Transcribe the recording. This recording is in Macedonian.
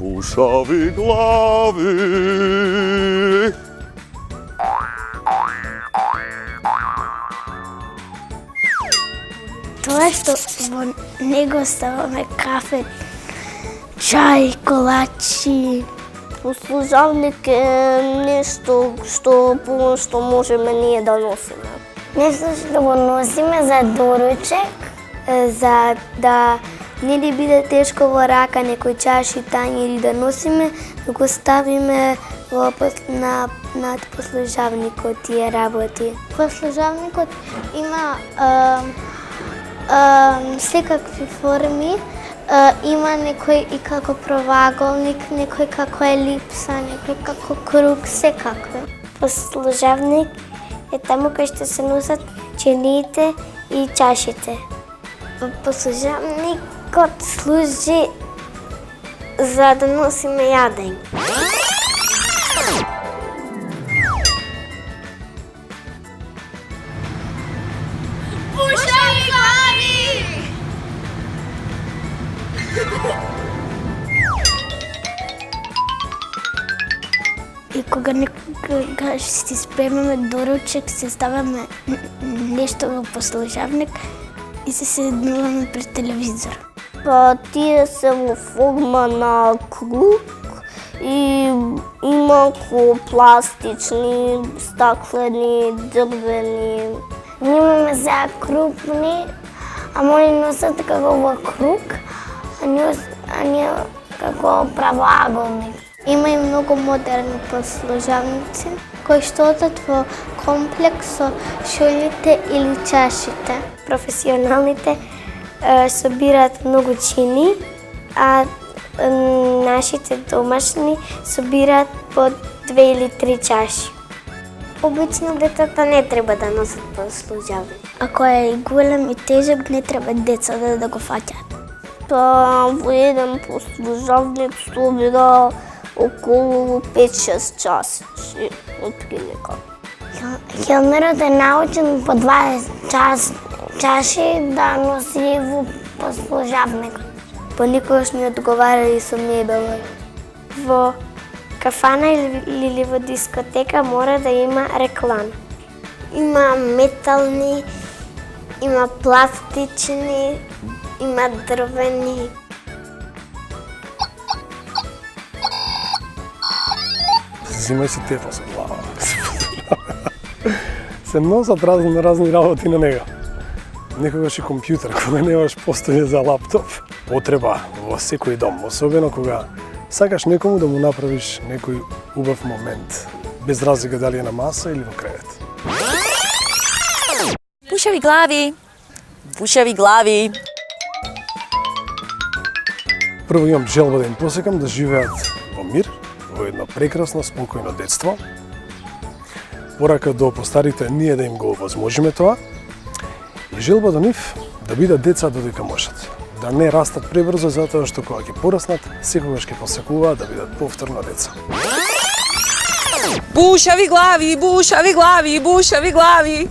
Бушави глави. Тоа што во него ставаме кафе, чај, колачи. Послужавник е нешто што можеме ние да носиме. Нешто што го носиме за доручек, за да не ни биде тешко во рака некој чаши, тањери да носиме, да го ставиме над послужавникот тие работи. Послужавникот има секакви форми, има некој и како правоаголник, некој како елипса, некој како круг, секакви. Послужавник е таму кај што се носат чиниите и чашите. Послужавникот служи за да носиме јадење. Бушави глави! И кога некога си спремаме доручек, се ставаме нешто во послужавник и се седнуваме пред телевизор. Па тие се во форма на круг и има пластични, стаклени, дрвени. Ние имаме за крупни, ама они носат како во круг, а ние како правоаголник. Има и многу модерни послужавници кои што одат во комплекс со шолите или чашите. Професионалните собираат многу чини, а нашите домашни собираат по 2 или 3 чаши. Обично децата не треба да носат послужавник. Ако е голем и тежок, не треба деца да го фаќаат. Па во еден послужавник собира околу 5-6 чаши, отприлика. Хелмерот е научен по 20 чаши да носи во послужавник. Поникогаш не одговарали со мебела. Во кафана или во дискотека мора да има реклама. Има метални, има пластични, има дрвени. Зимај си тефа со глава. Се носат разни работи на него. Некогаш и компјутер, кога немаш постоје за лаптоп. Потреба во секој дом, особено кога сакаш некому да му направиш некој убав момент, без разлика дали е на маса или во кревет. Бушави глави! Бушави глави! Прво имам желба да им посекам да живеат во мир, во едно прекрасно, спокојно детство. Порака до постарите ние да им го овозможиме тоа. И желба до нив да бидат деца додека можат. Да не растат пребрзо затоа што кога ќе пораснат, секогаш ќе посакуваат да бидат повторно деца. Бушави глави! Бушави глави! Бушави глави!